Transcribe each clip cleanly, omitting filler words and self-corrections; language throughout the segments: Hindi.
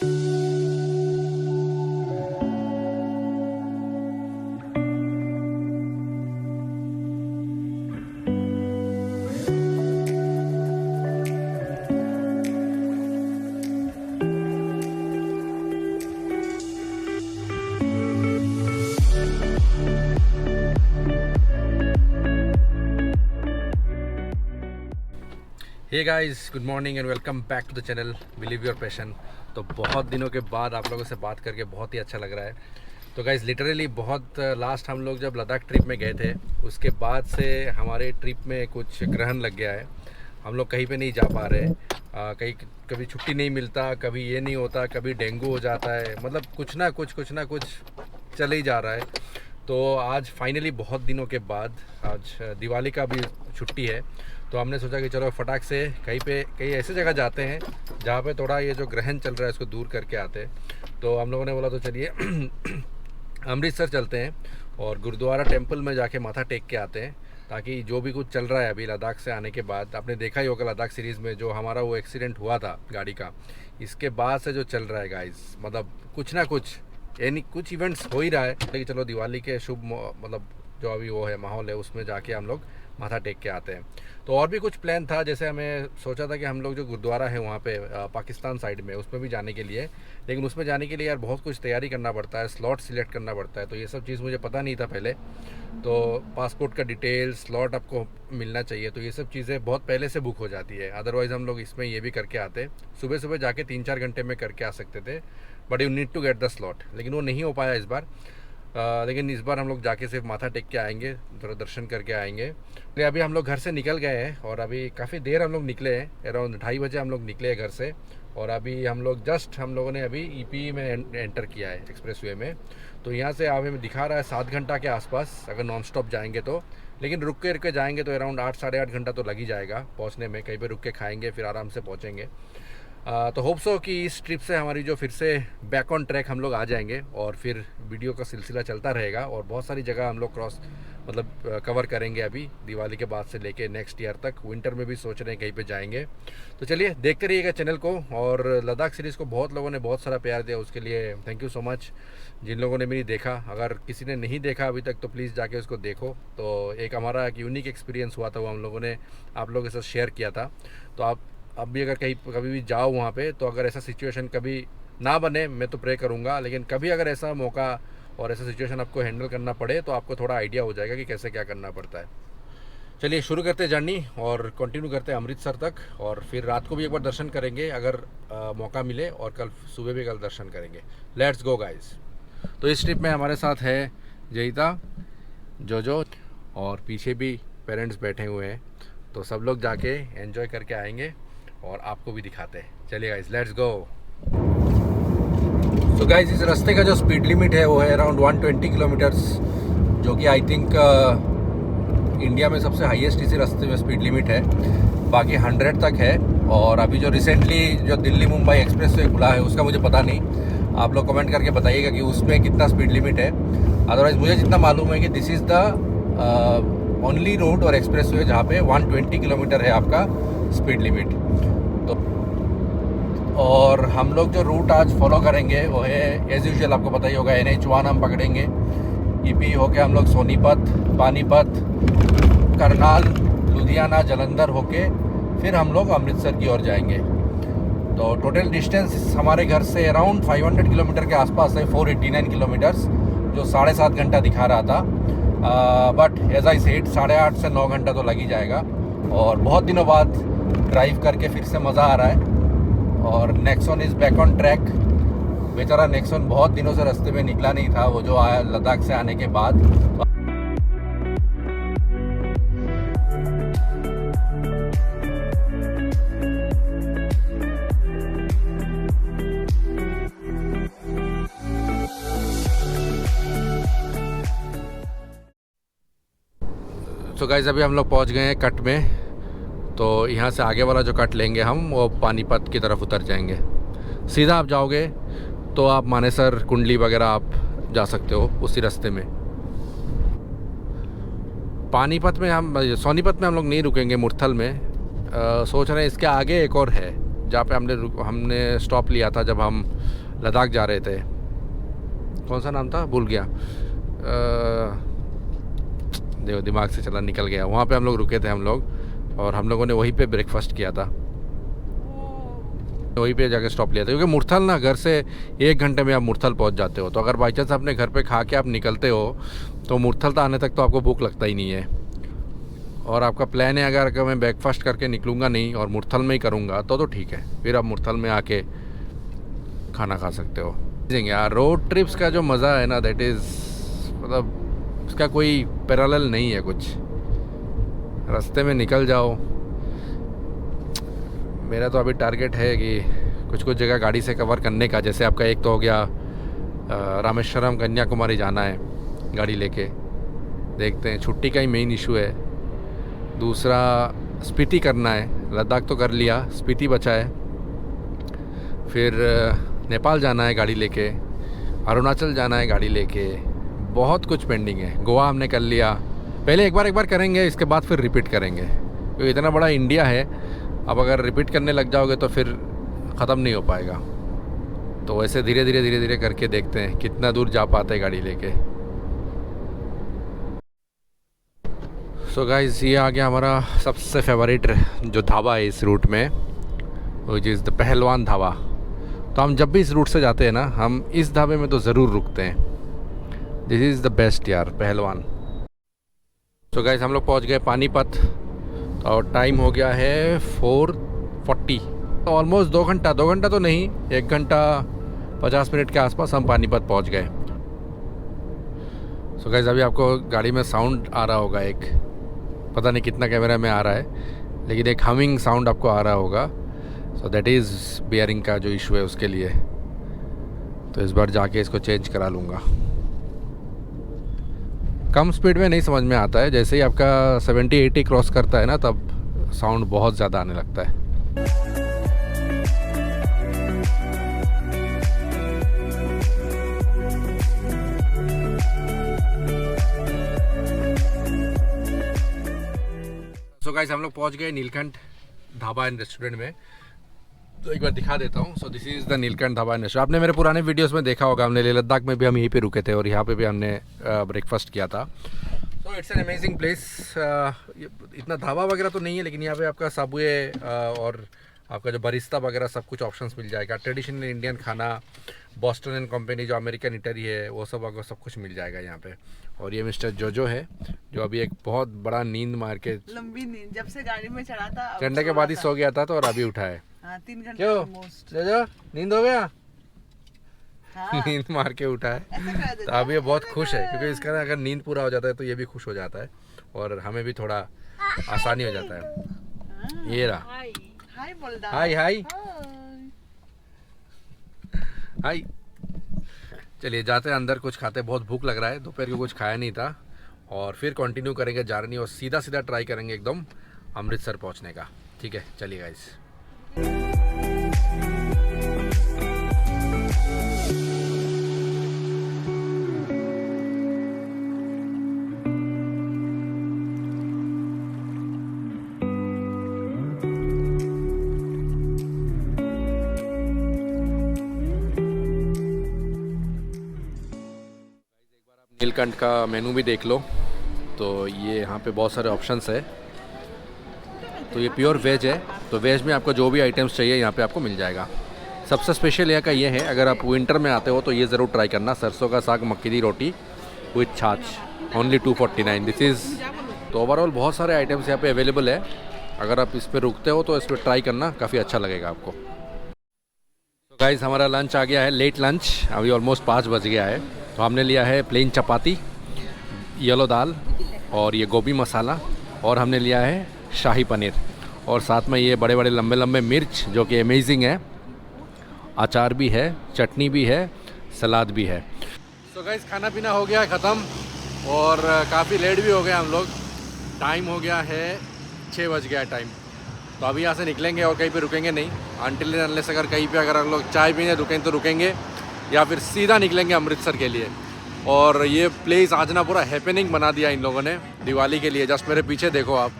Hey guys, good morning and welcome back to the channel believe your passion. तो बहुत दिनों के बाद आप लोगों से बात करके बहुत ही अच्छा लग रहा है। तो गाइस लिटरली बहुत लास्ट हम लोग जब लद्दाख ट्रिप में गए थे उसके बाद से हमारे ट्रिप में कुछ ग्रहण लग गया है। हम लोग कहीं पे नहीं जा पा रहे, कहीं कभी छुट्टी नहीं मिलता, कभी ये नहीं होता, कभी डेंगू हो जाता है, मतलब कुछ ना कुछ चल ही जा रहा है। तो आज फाइनली बहुत दिनों के बाद आज दिवाली का भी छुट्टी है, तो हमने सोचा कि चलो फटाक से कहीं ऐसे जगह जाते हैं जहाँ पे थोड़ा ये जो ग्रहण चल रहा है इसको दूर करके आते हैं। तो हम लोगों ने बोला तो चलिए अमृतसर चलते हैं और गुरुद्वारा टेंपल में जाके माथा टेक के आते हैं, ताकि जो भी कुछ चल रहा है अभी लद्दाख से आने के बाद, आपने देखा ही होगा लद्दाख सीरीज़ में जो हमारा वो एक्सीडेंट हुआ था गाड़ी का, इसके बाद से जो चल रहा है गाइस, मतलब कुछ ना कुछ यानी कुछ इवेंट्स हो ही रहा है। लेकिन चलो दिवाली के शुभ मतलब जो अभी वो है माहौल है उसमें जाके हम लोग माथा टेक के आते हैं। तो और भी कुछ प्लान था, जैसे हमें सोचा था कि हम लोग जो गुरुद्वारा है वहाँ पे पाकिस्तान साइड में उसमें भी जाने के लिए, लेकिन उसमें जाने के लिए यार बहुत कुछ तैयारी करना पड़ता है, स्लॉट सिलेक्ट करना पड़ता है। तो ये सब चीज़ मुझे पता नहीं था पहले, तो पासपोर्ट का डिटेल स्लॉट आपको मिलना चाहिए, तो ये सब चीज़ें बहुत पहले से बुक हो जाती है। अदरवाइज़ हम लोग इसमें ये भी करके आते, सुबह सुबह जाके 3-4 घंटे में करके आ सकते थे, but you need to get the slot, लेकिन वो नहीं हो पाया इस बार। लेकिन इस बार हम लोग जाके सिर्फ माथा टेक के आएंगे, थोड़ा दर्शन करके आएंगे। तो अभी हम लोग घर से निकल गए हैं और अभी काफ़ी देर हम लोग निकले हैं, अराउंड 2:30 बजे हम लोग निकले हैं घर से, और अभी हम लोगों ने अभी ईपी में एंटर किया है एक्सप्रेसवे में। तो यहाँ से हमें दिखा रहा है 7 घंटा के आसपास अगर नॉन स्टॉप जाएंगे तो, लेकिन रुक के जाएंगे तो अराउंड 8-8.5 घंटा तो लग ही जाएगा पहुँचने में। कहीं पर रुक के खाएँगे फिर आराम से पहुँचेंगे। तो होप्स हो कि इस ट्रिप से हमारी जो फिर से बैक ऑन ट्रैक हम लोग आ जाएंगे और फिर वीडियो का सिलसिला चलता रहेगा और बहुत सारी जगह हम लोग कवर करेंगे अभी दिवाली के बाद से लेके नेक्स्ट ईयर तक। विंटर में भी सोच रहे हैं कहीं पे जाएंगे। तो चलिए देखते रहिएगा चैनल को, और लद्दाख सीरीज़ को बहुत लोगों ने बहुत सारा प्यार दिया, उसके लिए थैंक यू सो मच। जिन लोगों ने मेरी देखा, अगर किसी ने नहीं देखा अभी तक तो प्लीज़ जाके उसको देखो। तो एक हमारा एक यूनिक एक्सपीरियंस हुआ था, वो हम लोगों ने आप लोगों के साथ शेयर किया था। तो आप अब भी अगर कभी भी जाओ वहाँ पे, तो अगर ऐसा सिचुएशन कभी ना बने, मैं तो प्रे करूँगा, लेकिन कभी अगर ऐसा मौका और ऐसा सिचुएशन आपको हैंडल करना पड़े तो आपको थोड़ा आइडिया हो जाएगा कि कैसे क्या करना पड़ता है। चलिए शुरू करते हैं जर्नी और कंटिन्यू करते हैं अमृतसर तक, और फिर रात को भी एक बार दर्शन करेंगे अगर मौका मिले, और कल सुबह भी दर्शन करेंगे। Let's go guys. तो इस ट्रिप में हमारे साथ है जयिता, जोजो, और पीछे भी पेरेंट्स बैठे हुए हैं। तो सब लोग जाके एंजॉय करके आएंगे और आपको भी दिखाते हैं। चलिए guys, let's go. So guys, इस रास्ते का जो स्पीड लिमिट है वो है अराउंड 120 किलोमीटर्स, जो कि आई थिंक इंडिया में सबसे हाईएस्ट इसी रास्ते में स्पीड लिमिट है। बाकी 100 तक है। और अभी जो रिसेंटली जो दिल्ली मुंबई एक्सप्रेसवे खुला है उसका मुझे पता नहीं, आप लोग कमेंट करके बताइएगा कि उसमें कितना स्पीड लिमिट है। अदरवाइज़ मुझे जितना मालूम है कि this is the only road और एक्सप्रेसवे जहाँ पे 120 किलोमीटर है आपका स्पीड लिमिट। तो और हम लोग जो रूट आज फॉलो करेंगे वो है एज यूजुअल, आपको पता ही होगा, NH1 हम पकड़ेंगे, ईपी होके हम लोग सोनीपत, पानीपत, करनाल, लुधियाना, जालंधर होके फिर हम लोग अमृतसर की ओर जाएंगे। तो टोटल डिस्टेंस हमारे घर से अराउंड 500 किलोमीटर के आसपास है, 489 किलोमीटर्स, जो 7.5 घंटा दिखा रहा था। बट एज आई सेड 8.5 से 9 घंटा तो लग ही जाएगा। और बहुत दिनों बाद ड्राइव करके फिर से मज़ा आ रहा है। और Nexon is back on track. बेचारा नेक्सॉन बहुत दिनों से रास्ते में निकला नहीं था, वो जो आया लद्दाख से आने के बाद। तो गाइस अभी हम लोग पहुंच गए हैं कट में। तो यहाँ से आगे वाला जो कट लेंगे हम, वो पानीपत की तरफ उतर जाएंगे। सीधा आप जाओगे तो आप मानेसर, कुंडली वगैरह आप जा सकते हो उसी रास्ते में। सोनीपत में हम लोग नहीं रुकेंगे, मुरथल में सोच रहे हैं। इसके आगे एक और है जहाँ पे हमने स्टॉप लिया था जब हम लद्दाख जा रहे थे, कौन सा नाम था भूल गया, देखो दिमाग से चला निकल गया। वहाँ पे हम लोग रुके थे हम लोग, और हम लोगों ने वहीं पे ब्रेकफास्ट किया था, वहीं पे जाके स्टॉप लिया था। क्योंकि मुरथल ना घर से 1 घंटे में आप मुरथल पहुँच जाते हो। तो अगर बाई चांस अपने घर पे खा के आप निकलते हो तो मुरथल आने तक तो आपको भूख लगता ही नहीं है। और आपका प्लान है अगर मैं ब्रेकफास्ट करके निकलूँगा नहीं और मुरथल में ही करूँगा तो ठीक है, फिर आप मुरथल में आके खाना खा सकते हो। यार रोड ट्रिप्स का जो मज़ा है ना, दैट इज़ मतलब उसका कोई पैरेलल नहीं है कुछ। रास्ते में निकल जाओ। मेरा तो अभी टारगेट है कि कुछ जगह गाड़ी से कवर करने का। जैसे आपका एक तो हो गया रामेश्वरम कन्याकुमारी जाना है गाड़ी लेके, देखते हैं, छुट्टी का ही मेन इशू है। दूसरा स्पीति करना है, लद्दाख तो कर लिया, स्पीति बचा है। फिर नेपाल जाना है गाड़ी लेके, अरुणाचल जाना है गाड़ी लेके, बहुत कुछ पेंडिंग है। गोवा हमने कर लिया, पहले एक बार करेंगे, इसके बाद फिर रिपीट करेंगे। तो इतना बड़ा इंडिया है, अब अगर रिपीट करने लग जाओगे तो फिर ख़त्म नहीं हो पाएगा। तो ऐसे धीरे धीरे करके देखते हैं कितना दूर जा पाते हैं गाड़ी लेके। सो गाइस, ये आ गया हमारा सबसे फेवरेट जो ढाबा है इस रूट में, विच इज़ द पहलवान ढाबा। तो हम जब भी इस रूट से जाते हैं ना, हम इस ढाबे में तो ज़रूर रुकते हैं। दिस इज़ द बेस्ट यार, पहलवान। सो गाइस, हम लोग पहुंच गए पानीपत और टाइम हो गया है 4:40। तो ऑलमोस्ट 2 घंटा तो नहीं, 1 घंटा 50 मिनट के आसपास हम पानीपत पहुंच गए। सो गाइस, अभी आपको गाड़ी में साउंड आ रहा होगा, एक पता नहीं कितना कैमरा में आ रहा है, लेकिन एक हमिंग साउंड आपको आ रहा होगा। सो दैट इज़ बियरिंग का जो इशू है उसके लिए। तो इस बार जाके इसको चेंज करा लूँगा। कम स्पीड में नहीं समझ में आता है, जैसे ही आपका 70-80 क्रॉस करता है ना, तब साउंड बहुत ज़्यादा आने लगता है। सो गाइस, हम लोग पहुंच गए नीलकंठ ढाबा एंड रेस्टोरेंट में। तो एक बार दिखा देता हूँ। सो this is the Neelkanth dhaba and restaurant. आपने मेरे पुराने वीडियोस में देखा होगा, हमने लेह लद्दाख में भी हम यहीं पे रुके थे और यहाँ पे भी हमने ब्रेकफास्ट किया था। So it's an amazing place. इतना ढाबा वगैरह तो नहीं है, लेकिन यहाँ पे आपका सबवे और आपका जो बरिस्ता वगैरह सब कुछ ऑप्शंस मिल जाएगा। ट्रेडिशनल इंडियन खाना, बॉस्टन एंड कंपनी जो अमेरिकन इटली है, वो सब आपको सब कुछ मिल जाएगा यहाँ पे। और ये मिस्टर जोजो है, जो अभी एक बहुत बड़ा नींद मार के, लंबी नींद, जब से गाड़ी में चढ़ा था चढ़ने के बाद ही सो गया था, तो और अभी उठा है। 3 घंटे क्यों जोजो, नींद हो गया? हाँ। नींद मार के उठा है। तो अभी ये बहुत खुश है, क्योंकि इसका अगर नींद पूरा हो जाता है तो ये भी खुश हो जाता है और हमें भी थोड़ा आसानी हो जाता है। ये रहा, हाय बोल रहा, हाय हाय हाय। चलिए जाते हैं अंदर, कुछ खाते, बहुत भूख लग रहा है, दोपहर को कुछ खाया नहीं था। और फिर कंटिन्यू करेंगे जर्नी और सीधा ट्राई करेंगे एकदम अमृतसर पहुंचने का। ठीक है, चलिए गाइस। नीलकंठ का मेनू भी देख लो। तो ये यहाँ पे बहुत सारे ऑप्शंस है। तो ये प्योर वेज है, तो वेज में आपको जो भी आइटम्स चाहिए यहाँ पे आपको मिल जाएगा। सबसे स्पेशल यहाँ का ये है, अगर आप विंटर में आते हो तो ये ज़रूर ट्राई करना, सरसों का साग मक्की दी रोटी विथ छाछ, ओनली 249 दिस इज़। तो ओवरऑल बहुत सारे आइटम्स यहाँ पे अवेलेबल है। अगर आप इस पर रुकते हो तो इस पर ट्राई करना, काफ़ी अच्छा लगेगा आपको। तो गाइस, हमारा लंच आ गया है, लेट लंच, अभी ऑलमोस्ट 5 बज गया है। तो हमने लिया है प्लेन चपाती, येलो दाल और ये गोभी मसाला, और हमने लिया है शाही पनीर, और साथ में ये बड़े बड़े लंबे लंबे मिर्च जो कि अमेजिंग है। अचार भी है, चटनी भी है, सलाद भी है। तो गाइस, खाना पीना हो गया ख़त्म और काफ़ी लेट भी हो गया हम लोग। टाइम हो गया है 6 बज गया टाइम। तो अभी यहाँ से निकलेंगे और कहीं पे रुकेंगे नहीं, अनटिल अनलेस अगर कहीं पे अगर हम लोग चाय पीने रुकें तो रुकेंगे, या फिर सीधा निकलेंगे अमृतसर के लिए। और ये प्लेस आज ना पूरा हैपनिंग बना दिया इन लोगों ने दिवाली के लिए। जस्ट मेरे पीछे देखो आप,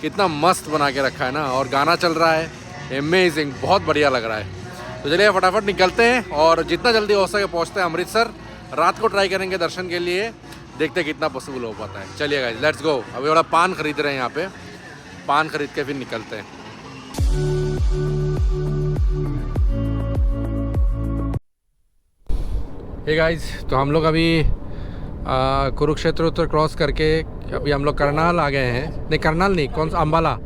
कितना मस्त बना के रखा है ना, और गाना चल रहा है अमेजिंग, बहुत बढ़िया लग रहा है। तो चलिए फटाफट निकलते हैं और जितना जल्दी हो सके पहुँचते हैं अमृतसर। रात को ट्राई करेंगे दर्शन के लिए, देखते हैं कितना पॉसिबल हो पाता है। चलिए गाइस लेट्स गो। अभी थोड़ा पान खरीद रहे हैं यहाँ पे, पान खरीद के फिर निकलते हैं। हे गाइस, तो हम लोग अभी कुरुक्षेत्र उत्तर क्रॉस करके अभी हम लोग करनाल आ गए हैं। नहीं करनाल नहीं, कौन सा, अम्बाला।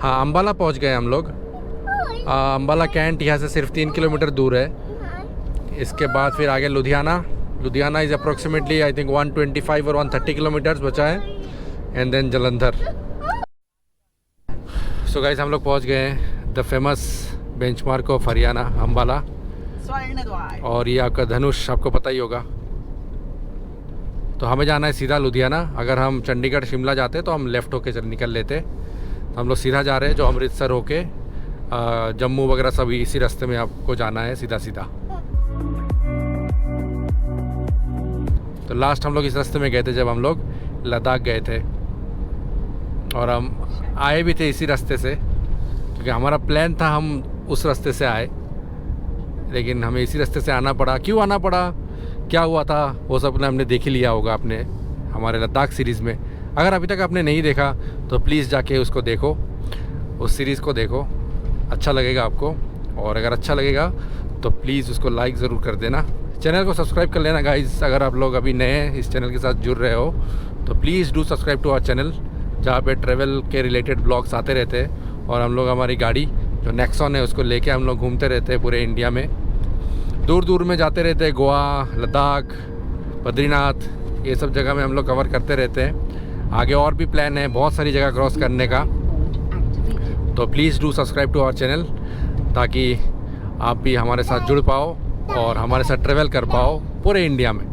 हाँ अम्बाला पहुँच गए हम लोग। अम्बाला कैंट यहाँ से सिर्फ 3 किलोमीटर दूर है। इसके बाद फिर आगे Ludhiana. Ludhiana is approximately I think 125 और 130 किलोमीटर्स बचा है। And then Jalandhar. So guys हम लोग पहुँच गए हैं the famous benchmark of Haryana, Ambala. Swarn Dwar. और ये आपका धनुष, आपको पता ही होगा। तो हमें जाना है सीधा लुधियाना। अगर हम चंडीगढ़ शिमला जाते तो हम लेफ़्ट होके निकल लेते। तो हम लोग सीधा जा रहे हैं, जो अमृतसर होके जम्मू वगैरह सभी इसी रास्ते में आपको जाना है सीधा सीधा। तो लास्ट हम लोग इस रास्ते में गए थे जब हम लोग लद्दाख गए थे, और हम आए भी थे इसी रास्ते से, क्योंकि हमारा प्लान था हम उस रास्ते से आए, लेकिन हमें इसी रास्ते से आना पड़ा। क्यों आना पड़ा, क्या हुआ था, वो सब हमने देख ही लिया होगा अपने हमारे लद्दाख सीरीज़ में। अगर अभी तक आपने नहीं देखा तो प्लीज़ जाके उसको देखो, उस सीरीज़ को देखो, अच्छा लगेगा आपको। और अगर अच्छा लगेगा तो प्लीज़ उसको लाइक ज़रूर कर देना। चैनल को सब्सक्राइब कर लेना गाइस। अगर आप लोग अभी नए इस चैनल के साथ जुड़ रहे हो तो please do subscribe to our channel, जहाँ पे ट्रैवल के रिलेटेड ब्लॉग्स आते रहते हैं। और हम लोग हमारी गाड़ी जो नेक्सॉन है उसको लेके हम लोग घूमते रहते हैं पूरे इंडिया में, दूर दूर में जाते रहते हैं। गोवा, लद्दाख, बद्रीनाथ, ये सब जगह में हम लोग कवर करते रहते हैं। आगे और भी प्लान है बहुत सारी जगह क्रॉस करने का। तो please do subscribe to our channel, ताकि आप भी हमारे साथ जुड़ पाओ और हमारे साथ ट्रैवल कर पाओ पूरे इंडिया में।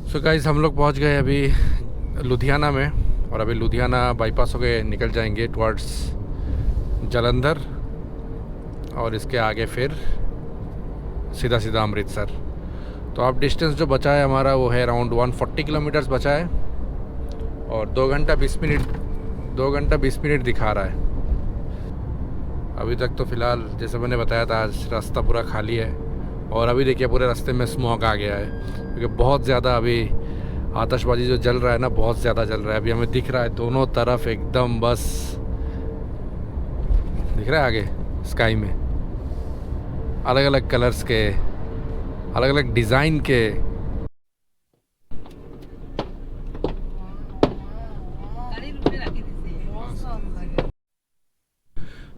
सो गाइस हम लोग पहुंच गए अभी लुधियाना में, और अभी लुधियाना बाईपास होके निकल जाएंगे टुवर्ड्स जलंधर, और इसके आगे फिर सीधा सीधा अमृतसर। तो अब डिस्टेंस जो बचा है हमारा वो है अराउंड 140 किलोमीटर्स बचा है, और 2 घंटा 20 मिनट दिखा रहा है अभी तक। तो फ़िलहाल जैसे मैंने बताया था आज रास्ता पूरा खाली है, और अभी देखिए पूरे रास्ते में स्मॉग आ गया है, क्योंकि बहुत ज़्यादा अभी आतिशबाजी जो जल रहा है ना, बहुत ज़्यादा जल रहा है। अभी हमें दिख रहा है दोनों तरफ एकदम, बस दिख रहा है आगे स्काई में अलग अलग कलर्स के, अलग अलग डिज़ाइन के।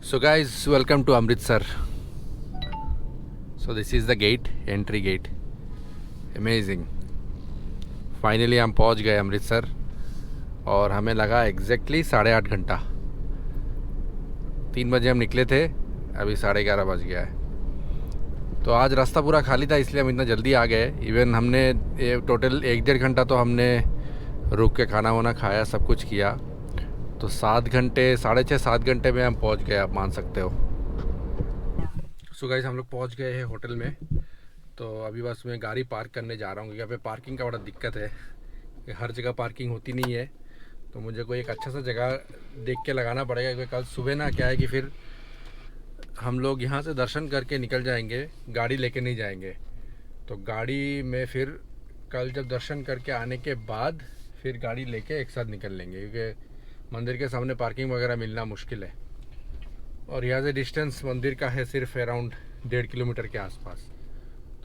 So guys welcome to Amritsar. So this is the gate, entry gate. Amazing, finally हम पहुंच गए अमृतसर, और हमें लगा एग्जैक्टली 8.5 घंटा। 3 बजे हम निकले थे, अभी 11:30 बज गया है। तो आज रास्ता पूरा खाली था, इसलिए हम इतना जल्दी आ गए। इवन हमने टोटल 1-1.5 घंटा तो हमने रुक के खाना वाना खाया, सब कुछ किया। तो 7 घंटे, 6.5-7 घंटे में हम पहुंच गए, आप मान सकते हो। सो गाइस हम लोग पहुंच गए हैं होटल में। तो अभी बस मैं गाड़ी पार्क करने जा रहा हूँ, क्योंकि यहाँ पे पार्किंग का बड़ा दिक्कत है, हर जगह पार्किंग होती नहीं है। तो मुझे कोई एक अच्छा सा जगह देख के लगाना पड़ेगा, क्योंकि कल सुबह ना क्या है कि फिर हम लोग यहाँ से दर्शन करके निकल जाएंगे, गाड़ी लेके नहीं जाएंगे। तो गाड़ी में फिर कल जब दर्शन करके आने के बाद फिर गाड़ी लेके एक साथ निकल लेंगे, क्योंकि मंदिर के सामने पार्किंग वगैरह मिलना मुश्किल है। और यहाँ से डिस्टेंस मंदिर का है सिर्फ अराउंड 1.5 किलोमीटर के आसपास,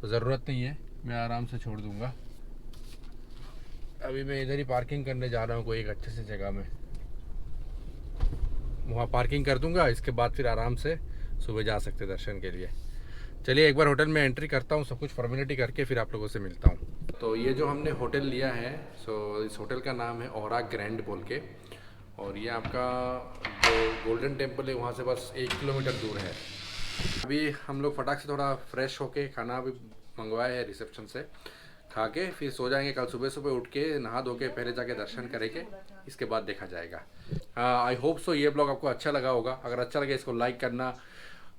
तो ज़रूरत नहीं है, मैं आराम से छोड़ दूँगा। अभी मैं इधर ही पार्किंग करने जा रहा हूँ कोई एक अच्छे से जगह में, वहाँ पार्किंग कर दूँगा। इसके बाद फिर आराम से सुबह जा सकते दर्शन के लिए। चलिए एक बार होटल में एंट्री करता हूँ, सब कुछ फॉर्मेलिटी करके फिर आप लोगों से मिलता हूँ। तो ये जो हमने होटल लिया है, सो इस होटल का नाम है औरा ग्रैंड बोल के, और ये आपका जो गोल्डन टेम्पल है वहाँ से बस 1 किलोमीटर दूर है। अभी हम लोग फटाक से थोड़ा फ्रेश होके खाना भी मंगवाए है रिसेप्शन से, खा के फिर सो जाएंगे। कल सुबह सुबह उठ के नहा धो के पहले जाके दर्शन करेंगे, इसके बाद देखा जाएगा। आई होप सो ये ब्लॉग आपको अच्छा लगा होगा। अगर अच्छा लगे इसको लाइक करना,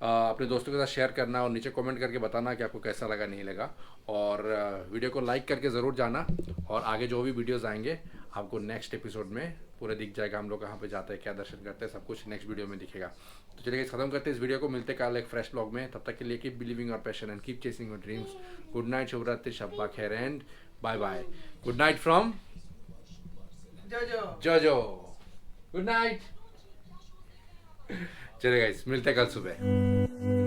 अपने दोस्तों के साथ शेयर करना और नीचे कमेंट करके बताना कि आपको कैसा लगा नहीं लगा। और वीडियो को लाइक करके ज़रूर जाना। और आगे जो भी वीडियोस आएंगे आपको नेक्स्ट एपिसोड में पूरा दिख जाएगा, हम लोग कहाँ पे जाते हैं, क्या दर्शन करते हैं, सब कुछ नेक्स्ट वीडियो में दिखेगा। तो चलिए ख़त्म करते हैं इस वीडियो को, मिलते कल एक फ्रेश ब्लॉग में। तब तक के लिए keep believing your passion and keep chasing your dreams. Good night, शुभ रात्रि, शब्बा खैर and bye bye. Good night from Jojo. Good night. चलिए गाइस, मिलते हैं कल सुबह।